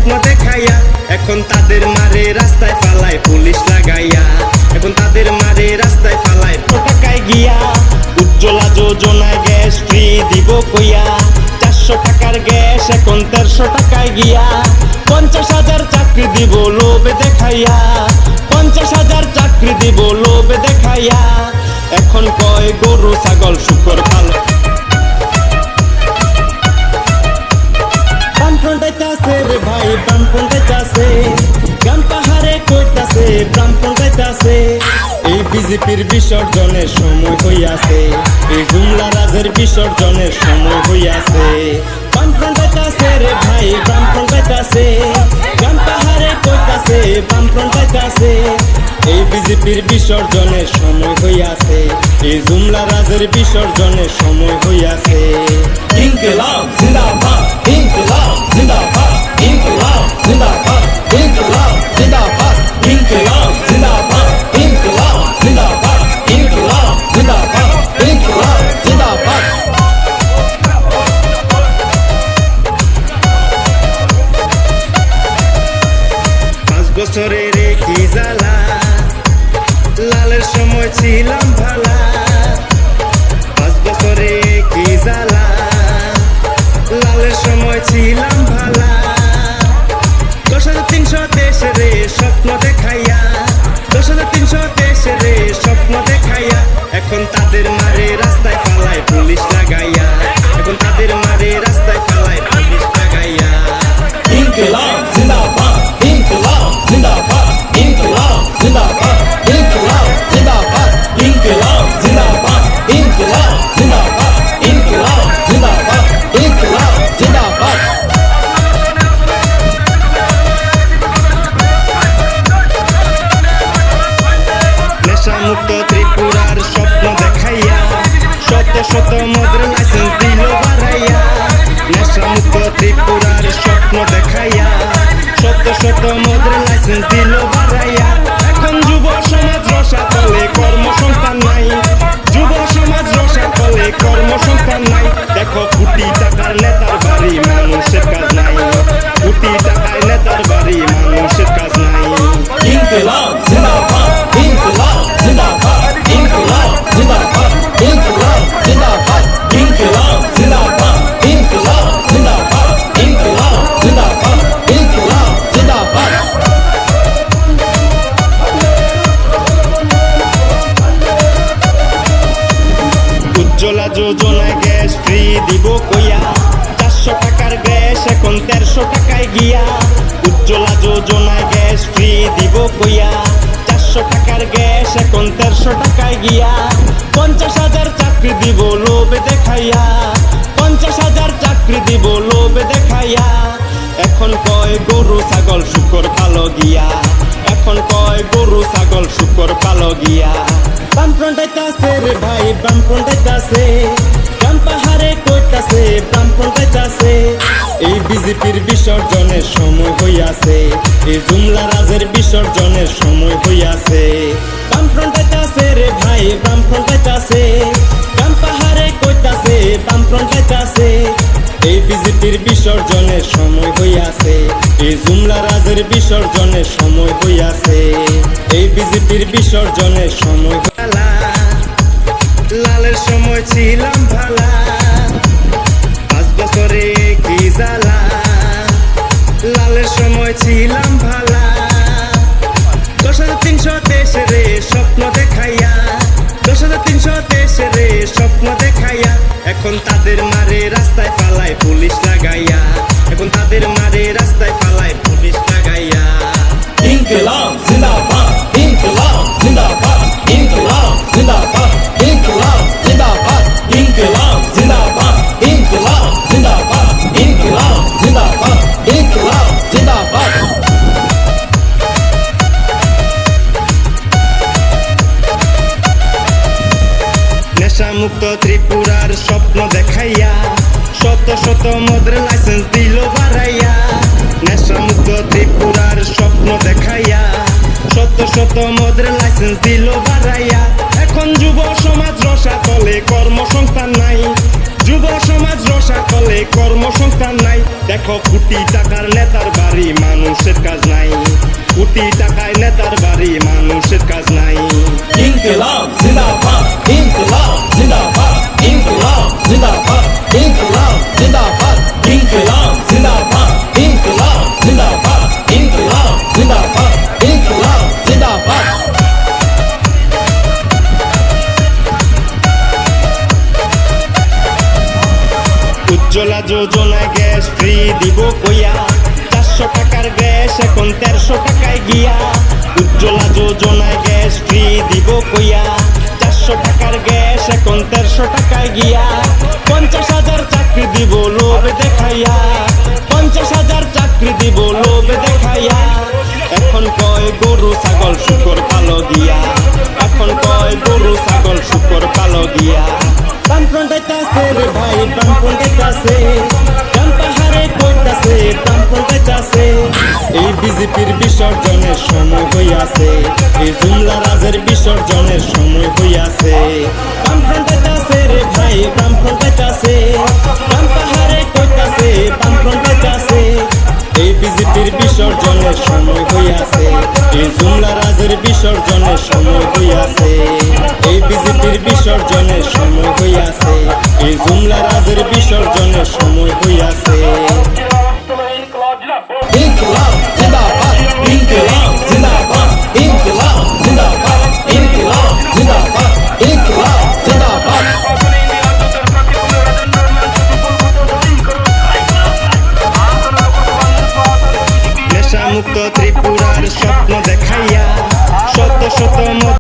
স্বপ্ন দেখাইয়া এখন তাদের মারে রাস্তায় ফালায় পুলিশ লাগাইয়া, এখন তাদের মারে রাস্তায় ফালায় টাকায় গিয়া। উজ্জ্বলা যোজনায় গ্যাস ফ্রি দিব কইয়া, 400 টাকার গ্যাস এখন 1300 টাকায় গিয়া। 50,000 চাকরি দিব লোভে দেখাইয়া, 50,000 চাকরি দিব লোভে দেখাইয়া। এখন কয় গরু ছাগল শুকর পালন, বামফ্রন্টাইতাছে রে ভাই বামফ্রন্টাইতাছে, গ্রাম পাহাড়ে কইতাছে বামফ্রন্টাইতাছে। এই বিজেপির বিসর্জনের সময় হইয়াছে, এই জুমলা রাজের বিসর্জনের সময় হইয়াছে। বামফ্রন্টাইতাছে রে ভাই বামফ্রন্টাইতাছে, গ্রাম পাহাড়ে কইতাছে বামফ্রন্টাইতাছে। এই বিজেপির বিসর্জনের সময় হইয়াছে, এই জুমলা রাজের বিসর্জনের সময় হইয়াছে। ইনকিলাব জিন্দাবাদ, ইনকিলাব জিন্দাবাদ, ইনকিলাব জিন্দাবাদ, ইনকিলাব জিন্দাবাদ, ইনকিলাব জিন্দাবাদ, ইনকিলাব জিন্দাবাদ, ইনকিলাব জিন্দাবাদ, ইনকিলাব জিন্দাবাদ। 5 বছরের কি জ্বালা, লালের সময় ছিলাম ভালা। 5 বছরে কি জ্বালা, লালের সময় ছিলাম ভালা। 10,300 দেশের স্বপ্ন দেখাইয়া, 10,300 দেশের স্বপ্ন দেখাইয়া। এখন তাদের মারে রাস্তায় ফালায় পুলিশ লাগাইয়া, এখন তাদের মারে রাস্তায় ফালায় পুলিশ লাগাইয়া। ইনকিলাব জিন্দাবাদ, ইনকিলাব জিন্দাবাদ, ইনকিলাব জিন্দাবাদ, ইনকিলাব জিন্দাবাদ, ইনকিলাব জিন্দাবাদ, ইনকিলাব জিন্দাবাদ, ইনকিলাব জিন্দাবাদ, ইনকিলাব জিন্দাবাদ। নেশামুক্ত ত্রিপুরার স্বপ্ন দেখাইয়া, শত শত মদের লাইসেন্স দিল বাড়াইয়া। নেশামুক্ত ত্রিপুরার স্বপ্ন দেখাইয়া, শত শত মদের লাইসেন্স দিল বাড়াইয়া। এখন যুব সমাজ রসা তলে কর্মসংস্থান নাই, যুব সমাজ রসা তলে কর্মসংস্থান নাই। দেখো কোটি টাকার নেতার বাড়ি মানুষের কাজ নাই, কোটি টাকার নেতার বাড়ি মানুষের কাজ নাই। ইনকিলাব জিন্দাবাদ, ইনকিলাব জিন্দাবাদ, ইনকিলাব জিন্দাবাদ, ইনকিলাব জিন্দাবাদ, ইনকিলাব জিন্দাবাদ, ইনকিলাব জিন্দাবাদ, ইনকিলাব জিন্দাবাদ, ইনকিলাব জিন্দাবাদ। উজ্জ্বলা যোজনায় গ্যাস ফ্রি দিব কইয়া, 400 টাকার গ্যাস এখন 1300 টাকায় গিয়া। উজ্জ্বলা যোজনায় গ্যাস ফ্রি দিব কইয়া, 400 টাকার গ্যাস এখন 1300 টাকায় গিয়া। 50,000 চাকরি দিব লোভে দেখাইয়া, 50,000 চাকরি দিব লোভে দেখাইয়া। এখন কয় গরু ছাগল শুকর পালো গিয়া, এখন কয় গরু ছাগল শুকর পালো গিয়া। বামফ্রন্টাইতাছে রে ভাই বামফ্রন্টাইতাছে, গ্রাম পাহাড়ে কইতাছে বামফ্রন্টাইতাছে। এই বিজেপির বিসর্জনের সময় হইয়াছে, এই জুমলা রাজের বিসর্জনের সময় হইয়াছে। বামফ্রন্টাইতাছে রে ভাই বামফ্রন্টাইতাছে, গ্রাম পাহাড়ে কইতাছে বামফ্রন্টাইতাছে। এই বিজেপির বিসর্জনের সময় হইয়াছে, এই জুমলা রাজের বিসর্জনের সময় হইয়াছে। এই বিজেপির বিসর্জনের সময় ভালা, লালের সময় ছিলাম ভালা। 5 বছরে কি জ্বালা, লালের সময় ছিলাম ভালা। 10,300 দেশের স্বপ্ন দেখাইয়া, 10,300 দেশের স্বপ্ন দেখাইয়া। এখন তাদের মারে রাস্তায় ফালায় পুলিশ লাগাইয়া, এখন তাদের মারে রাস্তায় ফালায় পুলিশ লাগাইয়া। ইনকিলাব জিন্দাবাদ, ইনকিলাব জিন্দাবাদ, ইনকিলাব জিন্দাবাদ, ইনকিলাব জিন্দাবাদ, ইনকিলাব জিন্দাবাদ, ইনকিলাব জিন্দাবাদ, ইনকিলাব জিন্দাবাদ, ইনকিলাব জিন্দাবাদ। নেশামুক্ত ত্রিপুরার স্বপ্ন দেখাইয়া, শত শত মদের লাইসেন্স দিল বাড়াইয়া। নেশামুক্ত ত্রিপুরার স্বপ্ন দেখাইয়া, শত শত মদের লাইসেন্স দিল বাড়াইয়া। এখন যুব সমাজ রসা তলে কর্মসংস্থান নাই, যুব সমাজ রসা তলে কর্মসংস্থান নাই। দেখো কোটি টাকার নেতার বাড়ি, মানুষের কাজ নাই। কোটি টাকায় নেতার বাড়ি, মানুষের কাজ নাই। ইনকিলাব জিন্দাবাদ, ইনকিলাব জিন্দাবাদ, ইনকিলাব জিন্দাবাদ, ইনকিলাব জিন্দাবাদ, ইনকিলাব জিন্দাবাদ, ইনকিলাব জিন্দাবাদ, ইনকিলাব জিন্দাবাদ, ইনকিলাব জিন্দাবাদ। উজ্জ্বলা যোজনায় গ্যাস ফ্রি দিব কইয়া, 400 টাকার গ্যাস এখন 1300 টাকায় গিয়া। উজ্জ্বলা যোজনায় গ্যাস ফ্রি দিব কইয়া, 400 টাকার গ্যাস এখন 1300 টাকায় গিয়া। 50,000 চাকরি দিব লোভ দেখাইয়া, 50,000 চাকরি দিব লোভ দেখাইয়া। এখন কয় গরু ছাগল শুকর পালো গিয়া, এখন কয় গরু ছাগল শুকর পালো গিয়া। বামফ্রন্ট আইতাছে রে ভাই, বামফ্রন্ট আইতাছে, গ্রাম পাহাড়ে কইতাছে বামফ্রন্ট আইতাছে। এই বিজেপির বিসর্জনের সময় হইয়াছে, এই জুমলা রাজের বিসর্জনের সময় হইয়াছে। বামফ্রন্ট আইতাছে রে ভাই, বামফ্রন্ট আইতাছে, গ্রাম পাহাড়ে কইতাছে বামফ্রন্ট আইতাছে। এই বিজেপির বিসর্জনের সময় হইয়াছে, এই জুমলা রাজের বিসর্জনের সময় হইয়াছে, এই বিজেপির বিসর্জনের সময় হইয়াছে।